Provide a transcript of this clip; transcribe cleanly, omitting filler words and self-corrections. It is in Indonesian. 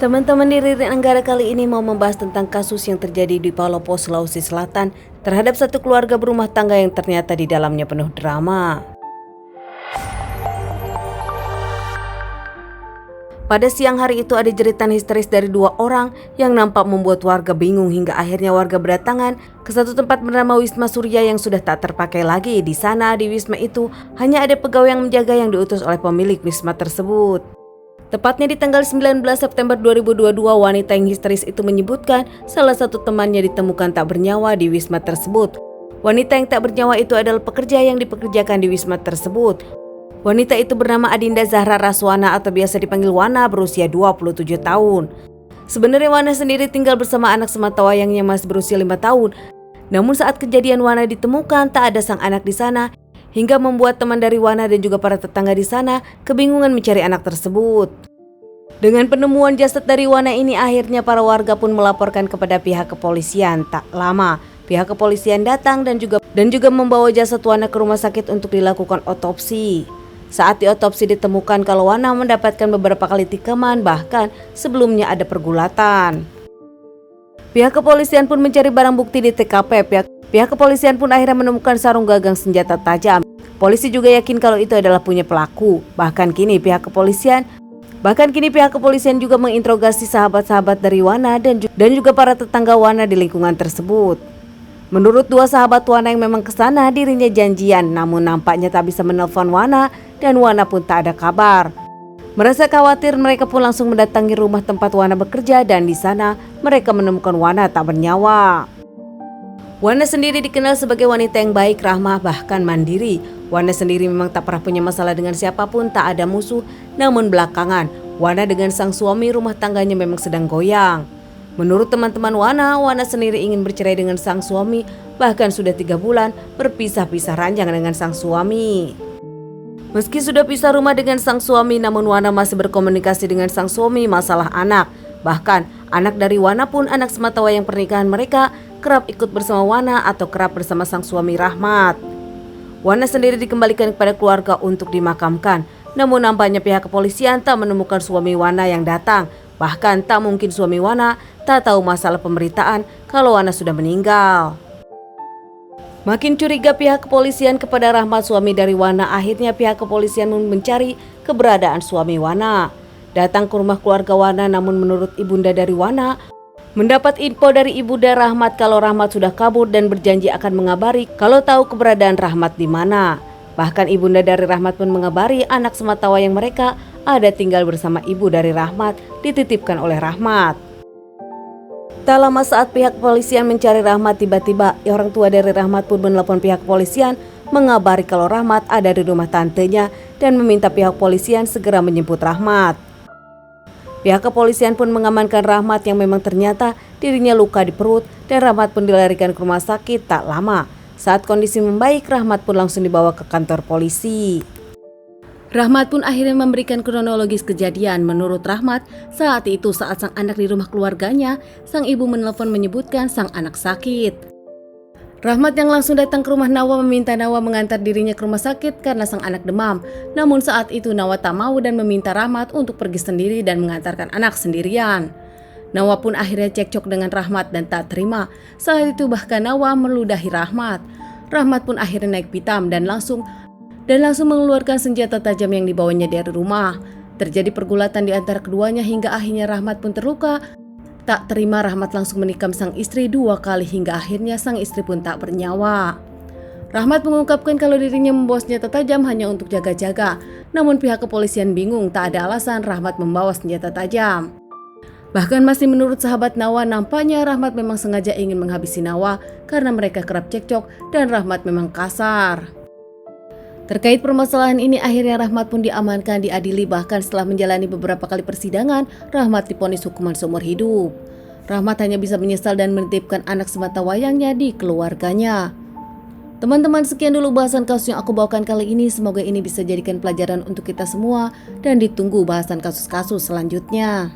Teman-teman di Ririn Anggara kali ini mau membahas tentang kasus yang terjadi di Palopo, Sulawesi Selatan terhadap satu keluarga berumah tangga yang ternyata di dalamnya penuh drama. Pada siang hari itu ada jeritan histeris dari dua orang yang nampak membuat warga bingung hingga akhirnya warga berdatangan ke satu tempat bernama Wisma Surya yang sudah tak terpakai lagi. Di sana di wisma itu hanya ada pegawai yang menjaga yang diutus oleh pemilik wisma tersebut. Tepatnya di tanggal 19 September 2022, wanita yang histeris itu menyebutkan salah satu temannya ditemukan tak bernyawa di wisma tersebut. Wanita yang tak bernyawa itu adalah pekerja yang dipekerjakan di wisma tersebut. Wanita itu bernama Adinda Zahra Raswana atau biasa dipanggil Wana, berusia 27 tahun. Sebenarnya Wana sendiri tinggal bersama anak sematawayangnya masih berusia 5 tahun. Namun saat kejadian Wana ditemukan tak ada sang anak di sana, hingga membuat teman dari Wana dan juga para tetangga di sana kebingungan mencari anak tersebut. Dengan penemuan jasad dari Wana ini, akhirnya para warga pun melaporkan kepada pihak kepolisian. Tak lama, pihak kepolisian datang dan juga membawa jasad Wana ke rumah sakit untuk dilakukan otopsi. Saat diotopsi ditemukan kalau Wana mendapatkan beberapa kali tikaman, bahkan sebelumnya ada pergulatan. Pihak kepolisian pun mencari barang bukti di TKP. Pihak kepolisian pun akhirnya menemukan sarung gagang senjata tajam. Polisi juga yakin kalau itu adalah punya pelaku. Bahkan kini pihak kepolisian juga menginterogasi sahabat-sahabat dari Wana dan juga para tetangga Wana di lingkungan tersebut. Menurut dua sahabat Wana yang memang kesana, dirinya janjian, namun nampaknya tak bisa menelpon Wana dan Wana pun tak ada kabar. Merasa khawatir, mereka pun langsung mendatangi rumah tempat Wana bekerja dan di sana mereka menemukan Wana tak bernyawa. Wana sendiri dikenal sebagai wanita yang baik, ramah, bahkan mandiri. Wana sendiri memang tak pernah punya masalah dengan siapapun, tak ada musuh. Namun belakangan, Wana dengan sang suami rumah tangganya memang sedang goyang. Menurut teman-teman Wana sendiri ingin bercerai dengan sang suami, bahkan sudah 3 bulan berpisah-pisah ranjang dengan sang suami. Meski sudah pisah rumah dengan sang suami, namun Wana masih berkomunikasi dengan sang suami masalah anak. Bahkan anak dari Wana pun anak sematawayang pernikahan mereka kerap ikut bersama Wana atau kerap bersama sang suami Rahmat. Wana sendiri dikembalikan kepada keluarga untuk dimakamkan. Namun nampaknya pihak kepolisian tak menemukan suami Wana yang datang. Bahkan tak mungkin suami Wana tak tahu masalah pemberitaan kalau Wana sudah meninggal. Makin curiga pihak kepolisian kepada Rahmat, suami dari Wana. Akhirnya pihak kepolisian mencari keberadaan suami Wana. Datang ke rumah keluarga Wana, namun menurut ibunda dari Wana, mendapat info dari ibunda Rahmat kalau Rahmat sudah kabur dan berjanji akan mengabari kalau tahu keberadaan Rahmat di mana. Bahkan ibunda dari Rahmat pun mengabari anak sematawayang mereka ada tinggal bersama ibu dari Rahmat, dititipkan oleh Rahmat. Tak lama saat pihak kepolisian mencari Rahmat, tiba-tiba orang tua dari Rahmat pun menelpon pihak kepolisian mengabari kalau Rahmat ada di rumah tantenya dan meminta pihak kepolisian segera menjemput Rahmat. Pihak kepolisian pun mengamankan Rahmat yang memang ternyata dirinya luka di perut dan Rahmat pun dilarikan ke rumah sakit. Tak lama, saat kondisi membaik, Rahmat pun langsung dibawa ke kantor polisi. Rahmat pun akhirnya memberikan kronologis kejadian. Menurut Rahmat, saat itu saat sang anak di rumah keluarganya, sang ibu menelpon menyebutkan sang anak sakit. Rahmat yang langsung datang ke rumah Nawa meminta Nawa mengantar dirinya ke rumah sakit karena sang anak demam. Namun saat itu Nawa tak mau dan meminta Rahmat untuk pergi sendiri dan mengantarkan anak sendirian. Nawa pun akhirnya cekcok dengan Rahmat dan tak terima. Saat itu bahkan Nawa meludahi Rahmat. Rahmat pun akhirnya naik pitam dan langsung mengeluarkan senjata tajam yang dibawanya dari rumah. Terjadi pergulatan di antara keduanya hingga akhirnya Rahmat pun terluka. Tak terima, Rahmat langsung menikam sang istri 2 kali hingga akhirnya sang istri pun tak bernyawa. Rahmat mengungkapkan kalau dirinya membawa senjata tajam hanya untuk jaga-jaga. Namun pihak kepolisian bingung, tak ada alasan Rahmat membawa senjata tajam. Bahkan masih menurut sahabat Nawa, nampaknya Rahmat memang sengaja ingin menghabisi Nawa karena mereka kerap cekcok dan Rahmat memang kasar. Terkait permasalahan ini, akhirnya Rahmat pun diamankan, diadili. Bahkan setelah menjalani beberapa kali persidangan, Rahmat divonis hukuman seumur hidup. Rahmat hanya bisa menyesal dan menitipkan anak sematawayangnya di keluarganya. Teman-teman, sekian dulu bahasan kasus yang aku bawakan kali ini. Semoga ini bisa jadikan pelajaran untuk kita semua dan ditunggu bahasan kasus-kasus selanjutnya.